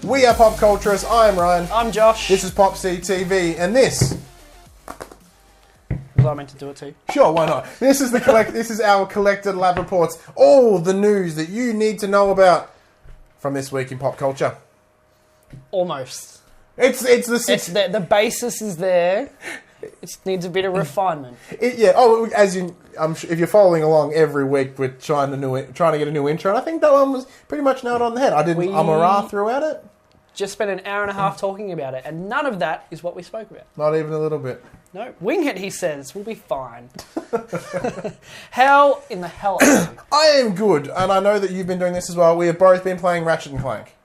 We are Pop Culturists. I'm Ryan. I'm Josh. This is PopC TV, and this... Was I meant to do it too? Sure, why not? This is This is our collected lab reports. All the news that you need to know about from this week in pop culture. Almost. The basis is there. It needs a bit of refinement. If you're following along every week, we're trying to get a new intro. And I think that one was pretty much nailed on the head. I didn't throughout it. Just spent an hour and a half talking about it, and none of that is what we spoke about. Not even a little bit. No, wing it. He says we'll be fine. How in the hell are you? I am good, and I know that you've been doing this as well. We have both been playing Ratchet and Clank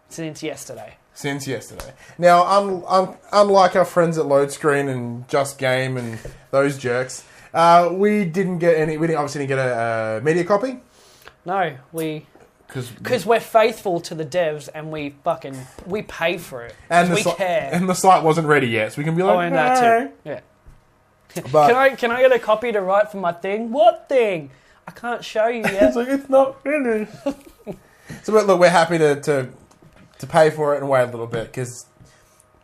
since yesterday. Now, unlike our friends at Load Screen and Just Game and those jerks, we didn't get any. We obviously didn't get a media copy. No, because we're faithful to the devs and we pay for it and we care. And the site wasn't ready yet, so we can be like, and that too. Yeah. But can I get a copy to write for my thing? What thing? I can't show you yet. It's like, it's not finished. So look, we're happy to pay for it and wait a little bit because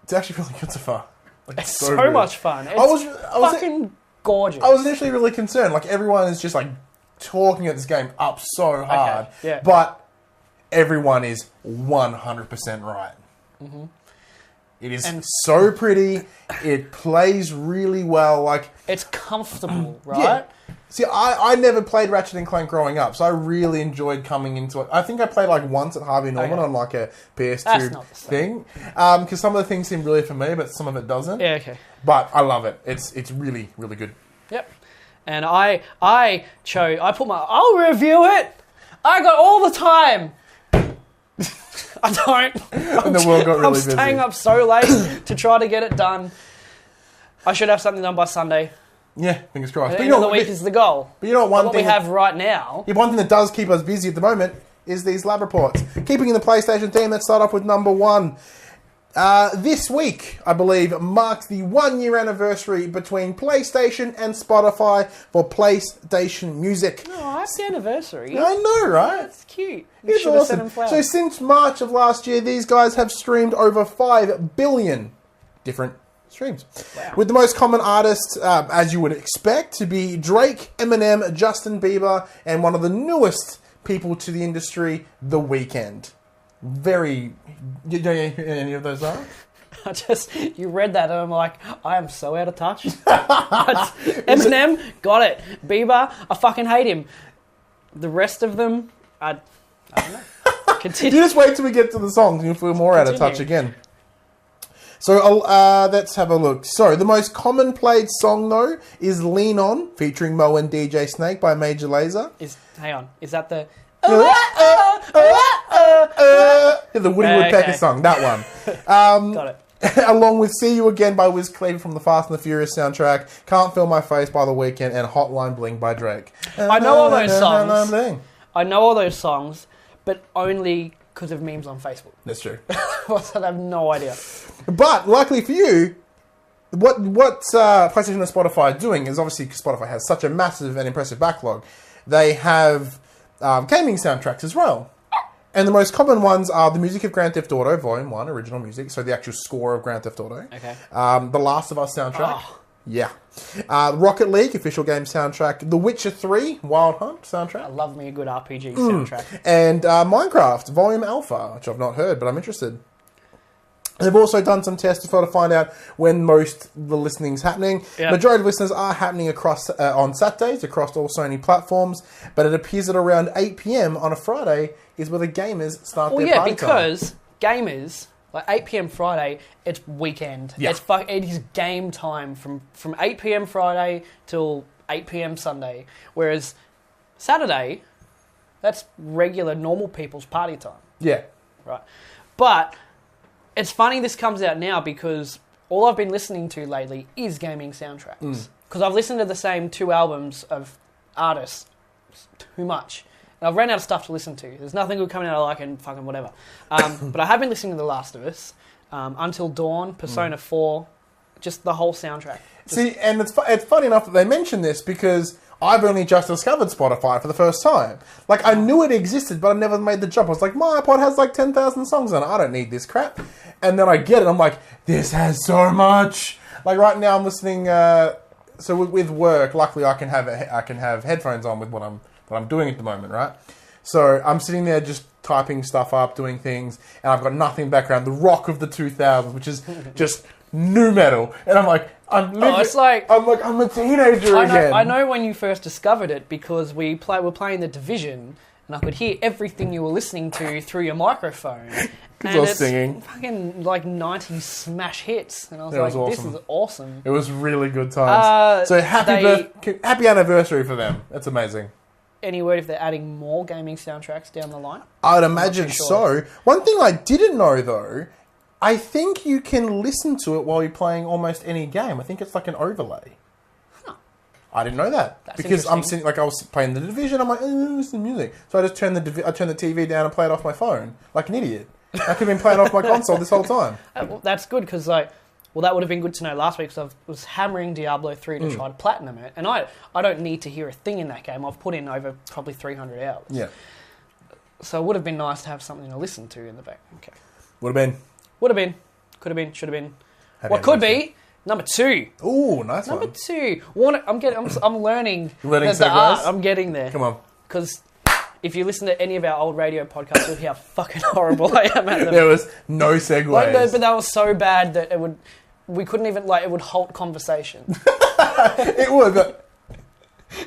it's actually really good so far. It's so much fun. It's fucking gorgeous. I was initially really concerned. Like, everyone is just like talking at this game up so hard. Okay, yeah. But everyone is 100% right. Mm-hmm. It is so pretty. It plays really well. Like, it's comfortable, right? Yeah. See, I never played Ratchet and Clank growing up, so I really enjoyed coming into it. I think I played like once at Harvey Norman on like a PS2 thing. Because some of the things seem really familiar, but some of it doesn't. Yeah, okay. But I love it. It's really, really good. Yep. And I'll review it. I got all the time. I don't. And the world got really busy. I'm staying up so late to try to get it done. I should have something done by Sunday. Yeah, fingers crossed. But the week is the goal. But you know what we have right now... One thing that does keep us busy at the moment is these lab reports. Keeping in the PlayStation theme, let's start off with number one. This week, I believe, marks the 1 year anniversary between PlayStation and Spotify for PlayStation Music. Oh, happy anniversary. I know, right? That's cute. It's awesome. So since March of last year, these guys have streamed over 5 billion different streams. Wow. With the most common artists, as you would expect, to be Drake, Eminem, Justin Bieber, and one of the newest people to the industry, The Weeknd. Very... Do you know any of those are? You read that and I'm like, I am so out of touch. Eminem, got it. Bieber, I fucking hate him. The rest of them, I don't know. Continue. You just wait till we get to the songs and you'll feel more out of touch again. So let's have a look. So the most common played song though is "Lean On" featuring Mo and DJ Snake by Major Lazer. Hang on, is that the? The Woody Woodpecker song, that one. Got it. Along with "See You Again" by Wiz Khalifa from the Fast and the Furious soundtrack, "Can't Feel My Face" by The Weeknd, and "Hotline Bling" by Drake. I know all those songs. I know all those songs, but only because of memes on Facebook. That's true. I have no idea. But luckily for you, what PlayStation and Spotify are doing is, obviously because Spotify has such a massive and impressive backlog, they have gaming soundtracks as well. And the most common ones are the music of Grand Theft Auto, Volume 1, original music, so the actual score of Grand Theft Auto. Okay. The Last of Us soundtrack. Oh. Yeah. Rocket League, official game soundtrack. The Witcher 3, Wild Hunt soundtrack. I love me a good RPG soundtrack. And Minecraft, Volume Alpha, which I've not heard, but I'm interested. They've also done some tests to find out when most the listening's happening. Yep. Majority of listeners are happening across on Saturdays across all Sony platforms, but it appears that around 8 p.m. on a Friday is where the gamers start their party time. Because gamers, like 8 p.m. Friday, it's weekend. Yeah. It is game time from 8 p.m. Friday till 8 p.m. Sunday. Whereas Saturday, that's regular normal people's party time. Yeah. Right. But it's funny this comes out now because all I've been listening to lately is gaming soundtracks. Because I've listened to the same 2 albums of artists too much. And I've ran out of stuff to listen to. There's nothing good coming out I like and fucking whatever. But I have been listening to The Last of Us, Until Dawn, Persona 4, just the whole soundtrack. See, and it's funny enough that they mention this because I've only just discovered Spotify for the first time. Like, I knew it existed, but I never made the jump. I was like, my iPod has like 10,000 songs on it. I don't need this crap. And then I get it. I'm like, this has so much. Like, right now I'm listening... So with work, luckily I can have headphones on with what I'm doing at the moment, right? So I'm sitting there just typing stuff up, doing things, and I've got nothing in the background. The rock of the 2000s, which is just nu metal, and I'm like, I'm a teenager again. I know when you first discovered it because we're playing the Division, and I could hear everything you were listening to through your microphone. Because I was singing. Fucking like 90s smash hits. And I was like, awesome. This is awesome. It was really good times. So happy anniversary for them. That's amazing. Any word if they're adding more gaming soundtracks down the line? I would imagine so. One thing I didn't know though, I think you can listen to it while you're playing almost any game. I think it's like an overlay. Huh. I didn't know that. That's because I'm sitting, like I was playing the Division, I'm like, listen to music. So I just turn the TV down and play it off my phone like an idiot. I could have been playing off my console this whole time. Well, that's good because, that would have been good to know last week because I was hammering Diablo 3 to try to platinum it. And I don't need to hear a thing in that game. I've put in over probably 300 hours. Yeah. So it would have been nice to have something to listen to in the back. Okay. Would have been. Would have been. Could have been. Should have been. What could be? Number 2. Ooh, nice Number one. 2. I'm learning. You're learning the art. I'm getting there. Come on. Because... if you listen to any of our old radio podcasts, you'll hear how fucking horrible I am at them. There was no segues. But they were so bad that we couldn't even, it would halt conversation. It would, but...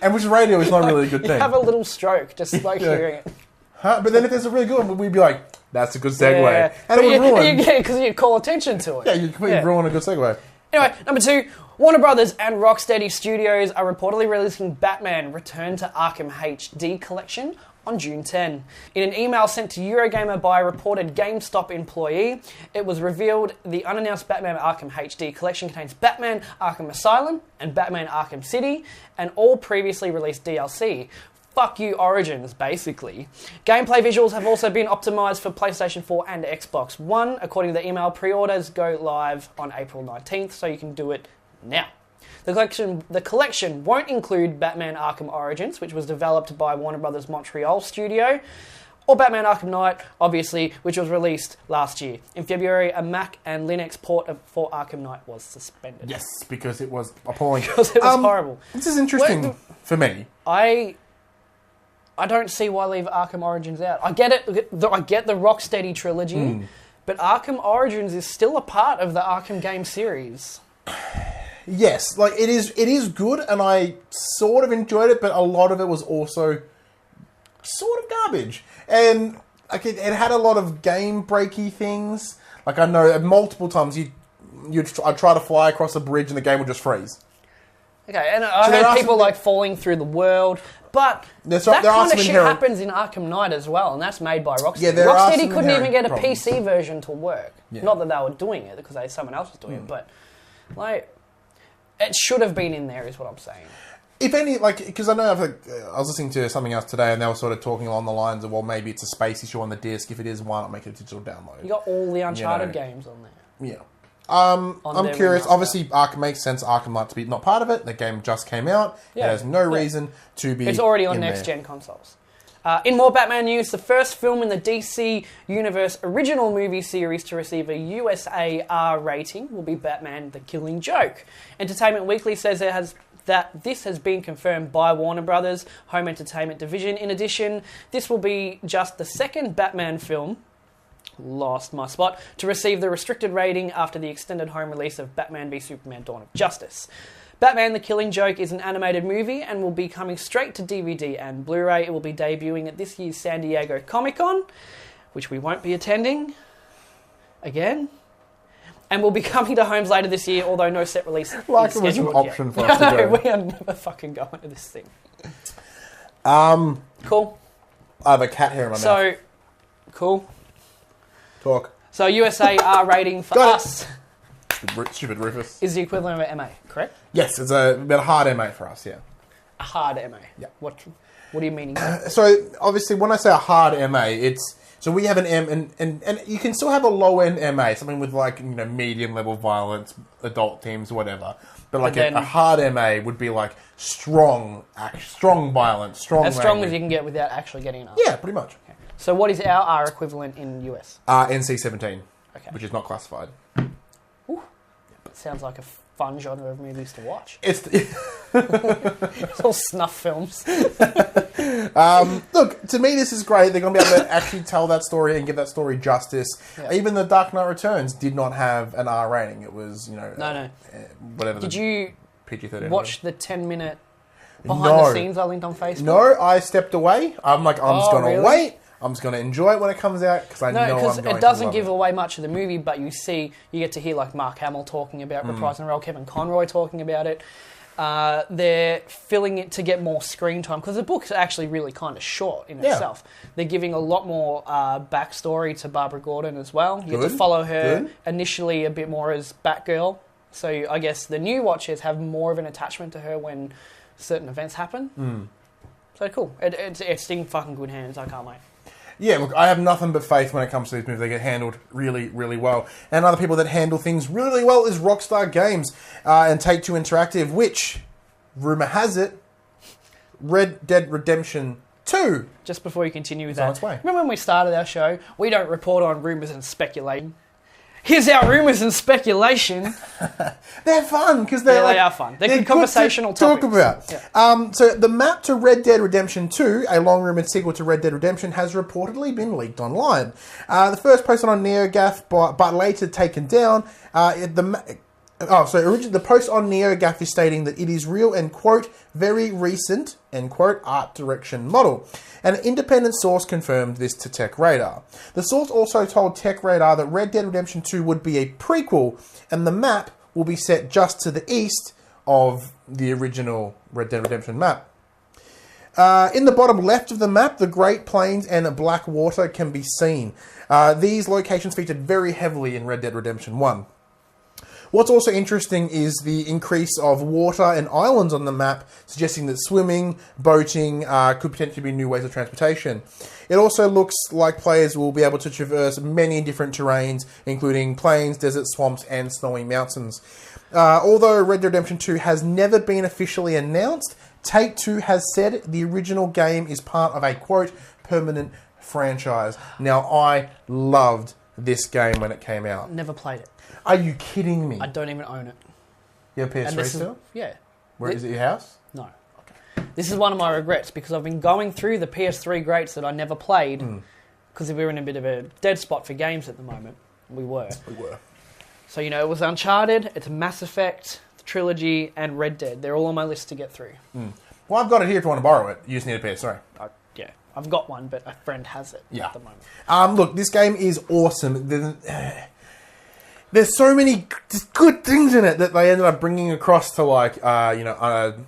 And which radio is not really a good thing. You have a little stroke, just hearing it. Huh? But then if there's a really good one, we'd be like, that's a good segue. Yeah. And it would ruin... Yeah, because you'd call attention to it. Yeah, you'd completely ruin a good segue. Anyway, number 2, Warner Brothers and Rocksteady Studios are reportedly releasing Batman Return to Arkham HD Collection on June 10. In an email sent to Eurogamer by a reported GameStop employee, it was revealed the unannounced Batman Arkham HD collection contains Batman Arkham Asylum and Batman Arkham City, and all previously released DLC. Fuck you, Origins, basically. Gameplay visuals have also been optimised for PlayStation 4 and Xbox One. According to the email, pre-orders go live on April 19th, so you can do it now. The collection won't include Batman Arkham Origins, which was developed by Warner Brothers Montreal studio, or Batman Arkham Knight, obviously, which was released last year. In February, a Mac and Linux port for Arkham Knight was suspended. Yes, because it was appalling. Because it was horrible. This is interesting for me. I don't see why leave Arkham Origins out. I get it. I get the Rocksteady trilogy, but Arkham Origins is still a part of the Arkham game series. Yes, like it is good, and I sort of enjoyed it, but a lot of it was also sort of garbage. And like it had a lot of game breaky things. Like I know multiple times I'd try to fly across a bridge and the game would just freeze. Okay, and I heard people like falling through the world, but that kind of shit happens in Arkham Knight as well, and that's made by Rocksteady. Yeah, Rocksteady couldn't even get a PC version to work. Yeah. Not that they were doing it, because someone else was doing it, but like... it should have been in there, is what I'm saying. If any, because I know I was listening to something else today, and they were sort of talking along the lines of, well, maybe it's a space issue on the disc. If it is, why not make it a digital download? You got all the Uncharted games on there. Yeah. I'm curious. Obviously, Arkham makes sense. Arkham Knight to be not part of it. The game just came out. Yeah. It has no reason to be. It's already on next-gen consoles. In more Batman news, the first film in the DC Universe original movie series to receive a USA R rating will be Batman: The Killing Joke. Entertainment Weekly says that this has been confirmed by Warner Brothers Home Entertainment Division. In addition, this will be just the second Batman film, lost my spot, to receive the restricted rating after the extended home release of Batman v Superman: Dawn of Justice. Batman: The Killing Joke is an animated movie and will be coming straight to DVD and Blu-ray. It will be debuting at this year's San Diego Comic-Con, which we won't be attending again, and will be coming to homes later this year, although no set release is scheduled was an option for us to go. We are never fucking going to this thing. Cool. I have a cat hair in my mouth. Cool. Talk. So USA R rating for us... Stupid Rufus. Is the equivalent of an MA, correct? Yes, it's about a hard MA for us, yeah. A hard MA? Yeah. What do you mean? So, obviously, when I say a hard MA, it's... So we have an M, and you can still have a low-end MA, something with, medium-level violence, adult themes, whatever. But like a hard MA would be like strong violence, strong as strong as you can get without actually getting an R. Yeah, pretty much. Okay. So what is our R equivalent in US? NC-17, okay, which is not classified. Ooh. Sounds like a fun genre of movies to watch. It's all snuff films. Look, to me, this is great. They're going to be able to actually tell that story and give that story justice. Yeah. Even The Dark Knight Returns did not have an R rating. It was, no. Whatever. Did you PG-13 watch the 10-minute behind the scenes I linked on Facebook? No, I stepped away. I'm like, I'm just going to wait. I'm just going to enjoy it when it comes out because I know I'm going to love it. It doesn't give away much of the movie, but you get to hear like Mark Hamill talking about reprising the role, Kevin Conroy talking about it. They're filling it to get more screen time because the book's actually really kind of short in itself. They're giving a lot more backstory to Barbara Gordon as well. You get to follow her initially a bit more as Batgirl. So I guess the new watchers have more of an attachment to her when certain events happen. So cool. It's in fucking good hands. I can't wait. Yeah, look, I have nothing but faith when it comes to these movies. They get handled really, really well. And other people that handle things really, really well is Rockstar Games and Take-Two Interactive, which, rumour has it, Red Dead Redemption 2. Just before you continue with that, on its way. Remember when we started our show? We don't report on rumours and speculation. Here's our rumours and speculation. They're fun because they are fun. They're good conversational topics. Talk about. Yeah. So the map to Red Dead Redemption 2, a long-rumoured sequel to Red Dead Redemption, has reportedly been leaked online. The first posted on NeoGAF, but later taken down. The post on NeoGAF is stating that it is real and, quote, very recent, end quote, art direction model. An independent source confirmed this to TechRadar. The source also told TechRadar that Red Dead Redemption 2 would be a prequel and the map will be set just to the east of the original Red Dead Redemption map. In the bottom left of the map, the Great Plains and Black Water can be seen. These locations featured very heavily in Red Dead Redemption 1. What's also interesting is the increase of water and islands on the map, suggesting that swimming, boating could potentially be new ways of transportation. It also looks like players will be able to traverse many different terrains, including plains, desert, swamps, and snowy mountains. Although Red Dead Redemption 2 has never been officially announced, Take-Two has said the original game is part of a, quote, permanent franchise. Now, I loved this game when it came out. Never played it. Are you kidding me? I don't even own it. You have a PS3 still? Yeah. Where is it, your house? No. Okay. This is one of my regrets because I've been going through the PS3 greats that I never played because we were in a bit of a dead spot for games at the moment. We were. So, it was Uncharted, it's Mass Effect, the Trilogy, and Red Dead. They're all on my list to get through. Well, I've got it here if you want to borrow it. You just need a PS3. Yeah. I've got one, but a friend has it at the moment. Look, this game is awesome. There's so many good things in it that they ended up bringing across to GTA.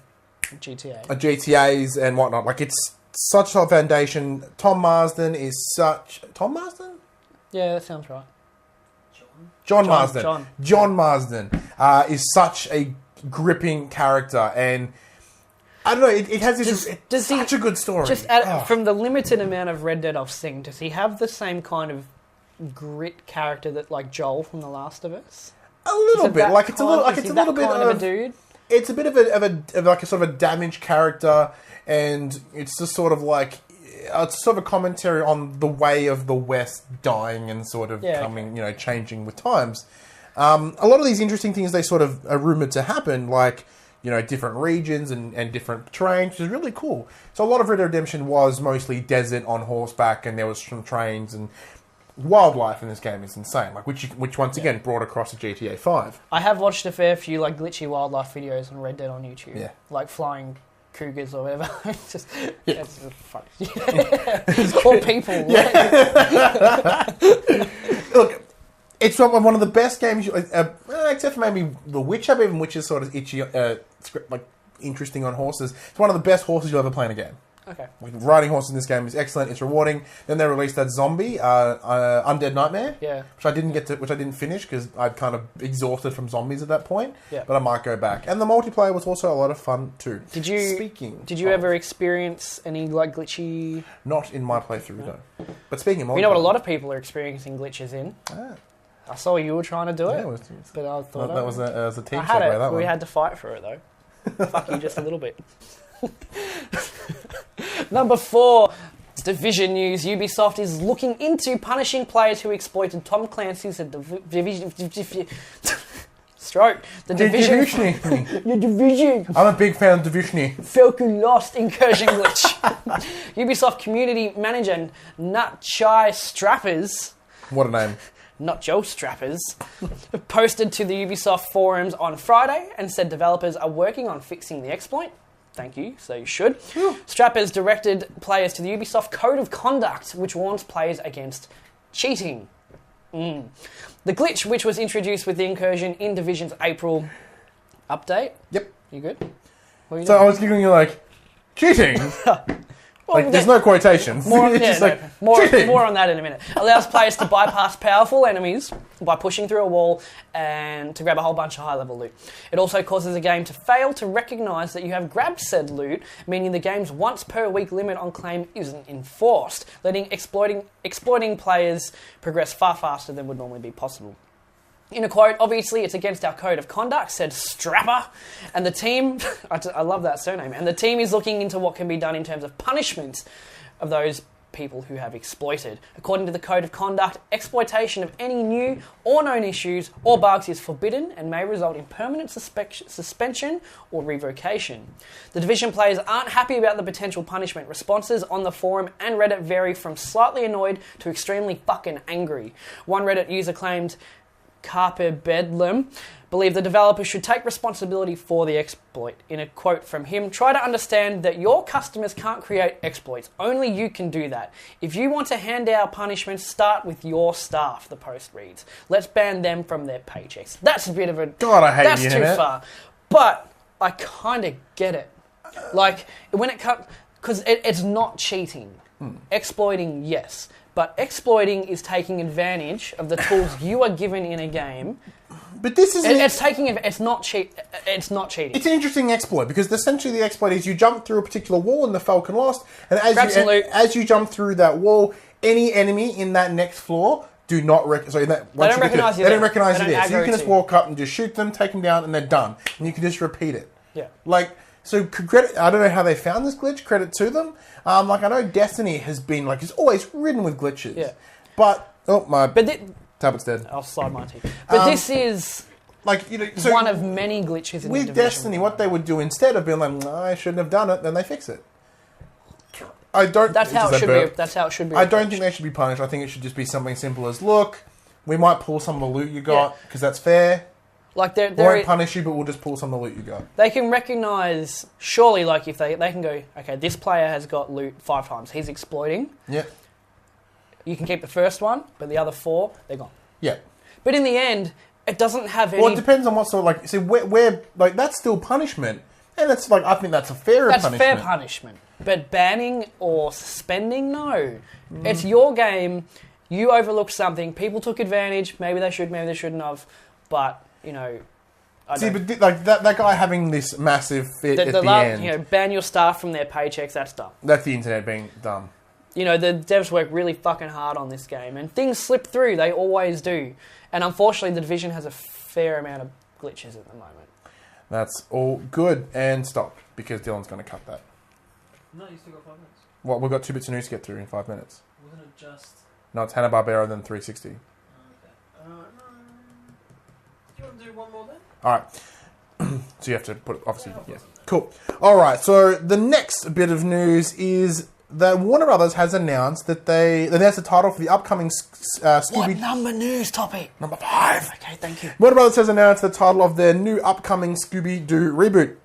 GTAs and whatnot. Like, it's such a foundation. Tom Marsden? Yeah, that sounds right. John Marsden. John Marsden is such a gripping character, and I don't know, it has such a good story. From the limited amount of Red Dead I've seen, does he have the same kind of grit character that like Joel from The Last of Us? A little bit. It's a little bit of a dude. It's a bit of a sort of a damaged character, and it's just sort of like it's sort of a commentary on the way of the West dying and sort of changing with times. A lot of these interesting things they sort of are rumored to happen, like different regions and different terrains, which is really cool. So a lot of Red Dead Redemption was mostly desert on horseback, and there was some trains and wildlife in this game is insane. Like which once again brought across to GTA 5. I have watched a fair few like glitchy wildlife videos on Red Dead on YouTube. Yeah. Like flying cougars or whatever. It's just funny. Or people. Yeah. Look, it's one of the best games, except for maybe The Witcher, even which is sort of itchy, interesting on horses. It's one of the best horses you'll ever play in a game. Okay. Riding horses in this game is excellent. It's rewarding. Then they released that zombie, Undead Nightmare, which I didn't finish because I'd kind of exhausted from zombies at that point. Yeah. But I might go back. And the multiplayer was also a lot of fun too. Did you ever experience any like glitchy? Not in my playthrough, no. But speaking of multiplayer, we know what a lot of people are experiencing glitches in. I saw you were trying to do it, but I thought that was a team segue. That we had to fight for it though. Fuck you just a little bit. Number 4, Division news. Ubisoft is looking into punishing players who exploited Tom Clancy's Division. Stroke. The Division. The Division. I'm a big fan of Division. Falcon Lost incursion glitch. Ubisoft community manager Nutchai Strappers. What a name. Not Joe Strappers, posted to the Ubisoft forums on Friday and said developers are working on fixing the exploit. Thank you, so you should. Strappers directed players to the Ubisoft Code of Conduct, which warns players against cheating. The glitch, which was introduced with the incursion in Division's April update. Yep. You good? So I was giving you cheating. There's no quotations. More on that in a minute. Allows players to bypass powerful enemies by pushing through a wall and to grab a whole bunch of high-level loot. It also causes the game to fail to recognise that you have grabbed said loot, meaning the game's once-per-week limit on claim isn't enforced, letting exploiting players progress far faster than would normally be possible. In a quote, obviously it's against our code of conduct, said Strapper, and the team, I love that surname, and the team is looking into what can be done in terms of punishments of those people who have exploited. According to the code of conduct, exploitation of any new or known issues or bugs is forbidden and may result in permanent suspension or revocation. The Division players aren't happy about the potential punishment. Responses on the forum and Reddit vary from slightly annoyed to extremely fucking angry. One Reddit user claimed Carpe Bedlam believed the developer should take responsibility for the exploit. In a quote from him, try to understand that your customers can't create exploits. Only you can do that. If you want to hand out punishments, start with your staff, the post reads. Let's ban them from their paychecks. That's a bit of a... God, I hate that's the too internet. far. But I kind of get it. When it comes... Because it's not cheating. Exploiting, yes. But exploiting is taking advantage of the tools you are given in a game. But this is... It's not cheating. It's an interesting exploit, because essentially the exploit is you jump through a particular wall in the Falcon Lost, and as you jump through that wall, any enemy in that next floor do not recognize you. They don't recognize you there. So you can just walk up and just shoot them, take them down, and they're done. And you can just repeat it. Yeah. So credit, I don't know how they found this glitch, credit to them. I know Destiny has been, it's always ridden with glitches. Yeah. But, tablet's dead. I'll slide my tea. But this is one of many glitches in the Division. With Destiny, what they would do instead of being no, I shouldn't have done it, then they fix it. That's how it should be. I don't think they should be punished. I think it should just be something simple as, look, we might pull some of the loot you got, because that's fair. We won't punish you, but we'll just pull some of the loot you got. They can recognise, surely, if they can go, okay, this player has got loot 5 times. He's exploiting. Yeah. You can keep the first one, but the other 4, they're gone. Yeah. But in the end, it doesn't have any... Well, it depends on what sort of, that's still punishment. And it's I think that's a fair punishment. That's fair punishment. But banning or suspending, no. It's your game. You overlooked something. People took advantage. Maybe they should, maybe they shouldn't have. But... that guy having this massive fit at the end. Ban your staff from their paychecks, that's dumb. That's the internet being dumb. The devs work really fucking hard on this game, and things slip through, they always do. And unfortunately, the Division has a fair amount of glitches at the moment. That's all good, and stop, because Dylan's going to cut that. No, you still got 5 minutes. Well, we've got 2 bits of news to get through in 5 minutes. Wasn't it just... No, it's Hanna Barbera, then 360. Okay. Do you want to do one more then? Alright. So you have to put it, obviously, yeah. Cool. Alright, so the next bit of news is that Warner Brothers has announced that they announced the title for the upcoming Scooby... What number news topic? Number 5. Okay, thank you. Warner Brothers has announced the title of their new upcoming Scooby-Doo reboot,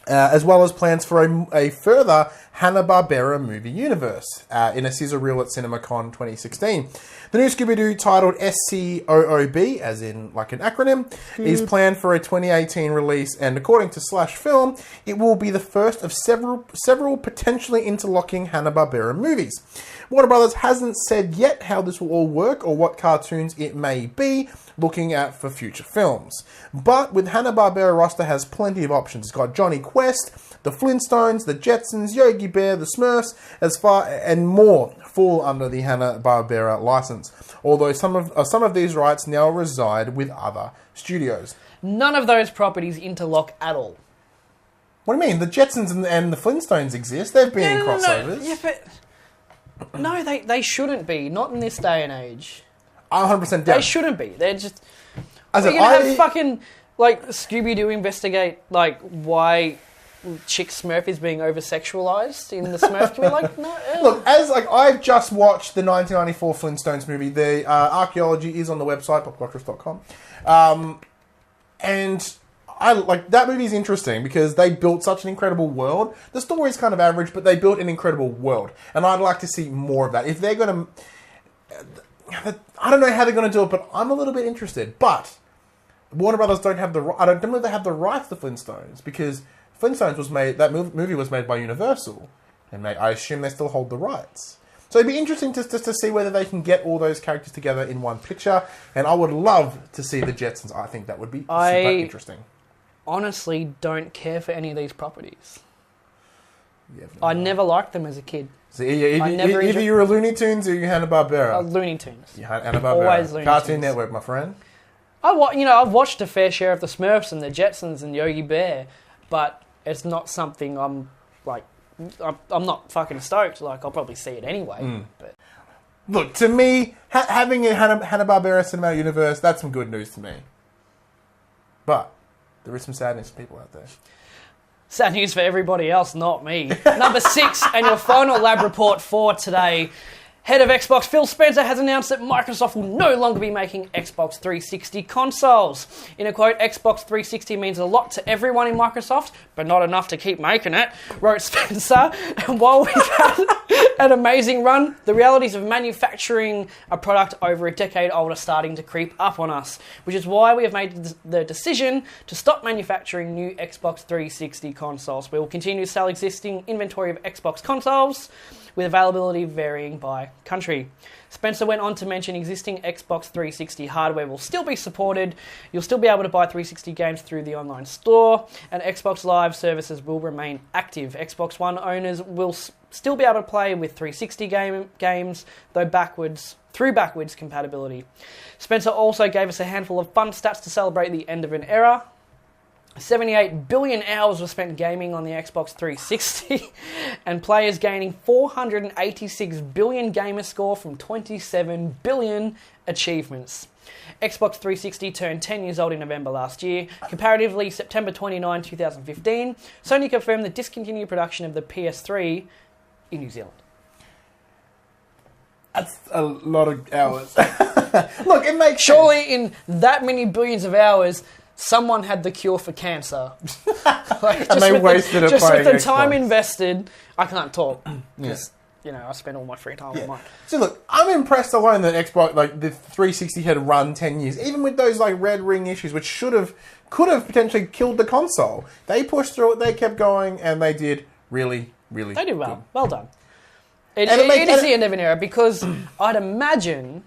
as well as plans for a further Hanna Barbera movie universe in a sizzle reel at CinemaCon 2016. The new Scooby-Doo, titled SCOOB, as in an acronym, is planned for a 2018 release, and according to Slash Film, it will be the first of several potentially interlocking Hanna Barbera movies. Warner Brothers hasn't said yet how this will all work or what cartoons it may be looking at for future films. But with Hanna Barbera roster has plenty of options. It's got Johnny Quest, the Flintstones, the Jetsons, Yogi Bear, the Smurfs, and more fall under the Hanna Barbera license. ones. Although some of these rights now reside with other studios. None of those properties interlock at all. What do you mean? The Jetsons and the Flintstones exist. They've been in crossovers. Yeah, but no, they shouldn't be. Not in this day and age. I'm 100% down. They shouldn't be. They're just. You're going to have fucking like Scooby-Doo investigate like why Chick Smurf is being over-sexualized in the Smurf community. Like, no. Look, I've just watched the 1994 Flintstones movie. The archaeology is on the website popculturist.com, and I like that movie is interesting because they built such an incredible world. The story is kind of average, but they built an incredible world, and I'd like to see more of that. If they're going to, I don't know how they're going to do it, but I'm a little bit interested. But Warner Brothers don't have I don't believe they have the rights to Flintstones because Flintstones was made. That movie was made by Universal, and I assume they still hold the rights. So it'd be interesting to see whether they can get all those characters together in one picture. And I would love to see the Jetsons. I think that would be super interesting. Honestly, don't care for any of these properties. I never liked them as a kid. So either you're a Looney Tunes or you're Hanna Barbera. Looney Tunes. Hanna Barbera. Always Looney Cartoon Tunes. Network, my friend. I've watched a fair share of the Smurfs and the Jetsons and Yogi Bear, but it's not something I'm not fucking stoked. Like, I'll probably see it anyway. But look, to me, having a Hanna Barbera cinematic universe, that's some good news to me. But there is some sadness for people out there. Sad news for everybody else, not me. Number 6, and your final lab report for today. Head of Xbox Phil Spencer has announced that Microsoft will no longer be making Xbox 360 consoles. In a quote, Xbox 360 means a lot to everyone in Microsoft, but not enough to keep making it, wrote Spencer. And while we've had an amazing run, the realities of manufacturing a product over a decade old are starting to creep up on us, which is why we have made the decision to stop manufacturing new Xbox 360 consoles. We will continue to sell existing inventory of Xbox consoles, with availability varying by country. Spencer went on to mention existing Xbox 360 hardware will still be supported. You'll still be able to buy 360 games through the online store, and Xbox Live services will remain active. Xbox One owners will still be able to play with 360 games, though through backwards compatibility. Spencer also gave us a handful of fun stats to celebrate the end of an era. 78 billion hours were spent gaming on the Xbox 360, and players gaining 486 billion gamer score from 27 billion achievements. Xbox 360 turned 10 years old in November last year. Comparatively, September 29, 2015, Sony confirmed the discontinued production of the PS3 in New Zealand. That's a lot of hours. Look, it makes Surely sense. In that many billions of hours, someone had the cure for cancer. And they wasted it just playing with the Xbox. time invested. I can't talk. Yeah. I spend all my free time online. So look, I'm impressed alone that Xbox, like the 360 had run 10 years, even with those like red ring issues, which could have potentially killed the console. They pushed through it, they kept going, and they did really, really They did well. good. Well done. It is the end of an era because I'd imagine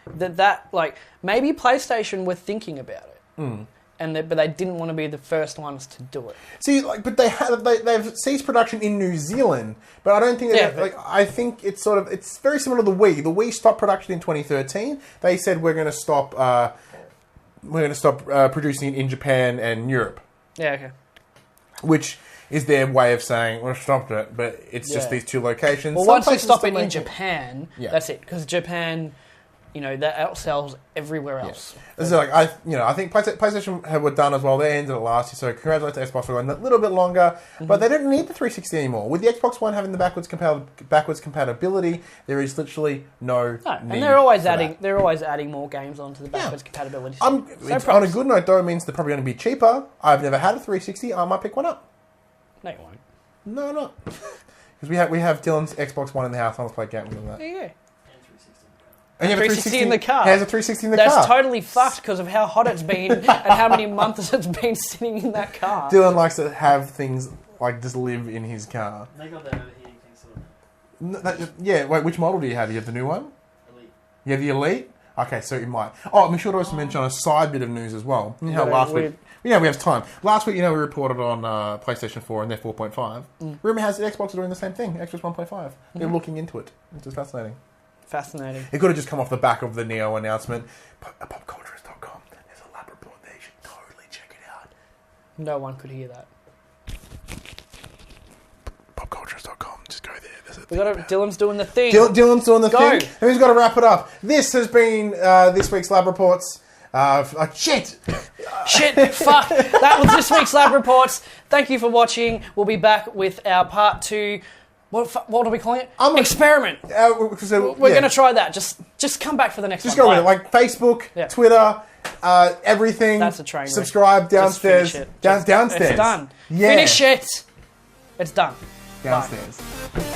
that like maybe PlayStation were thinking about it. But they didn't want to be the first ones to do it. See, like, but they've ceased production in New Zealand, but I don't think I think it's very similar to the Wii. The Wii stopped production in 2013. They said we're going to stop producing it in Japan and Europe. Yeah, okay. Which is their way of saying we've stopped it, but it's just these two locations. Well, Some once you places stop still it in make Japan, that's it. Because Japan, that outsells everywhere else. This is like I think PlayStation were done as well. They ended it last year, so congratulations to Xbox for going a little bit longer. But they don't need the 360 anymore. With the Xbox One having the backwards compatibility, there is literally no need. And they're always adding more games onto the backwards compatibility. On a good note, though, it means they're probably going to be cheaper. I've never had a 360. I might pick one up. No, you won't. No, not because we have Dylan's Xbox One in the house. I want to play games with that. There you go. And you have 360 in the car. He has a 360 in the car. That's totally fucked because of how hot it's been and how many months it's been sitting in that car. Dylan likes to have things like just live in his car. They got that overheating thing sorted out. Wait, which model do you have? You have the new one? Elite. You have the Elite? Okay, so you might. Oh, I'm sure to also mention a side bit of news as well. You know how last week... we have time. Last week, we reported on PlayStation 4 and their 4.5. Rumour has that Xbox are doing the same thing, Xbox 1.5. They're looking into it, which is fascinating. Fascinating. It could have just come off the back of the Neo announcement. Popculturist.com. There's a lab report there. You should totally check it out. No one could hear that. Popculturist.com. Just go there. Dylan's doing the thing. Dylan's doing the thing. Go. And he's got to wrap it up. This has been this week's Lab Reports. Shit! Fuck. That was this week's Lab Reports. Thank you for watching. We'll be back with our part 2. What are we calling it? Experiment. We're going to try that. Just come back for the next one. Just go with it. Like Facebook, Twitter, everything. That's a train wreck. Subscribe downstairs. Downstairs. It's done. Yeah. Finish it. It's done. Downstairs. Bye.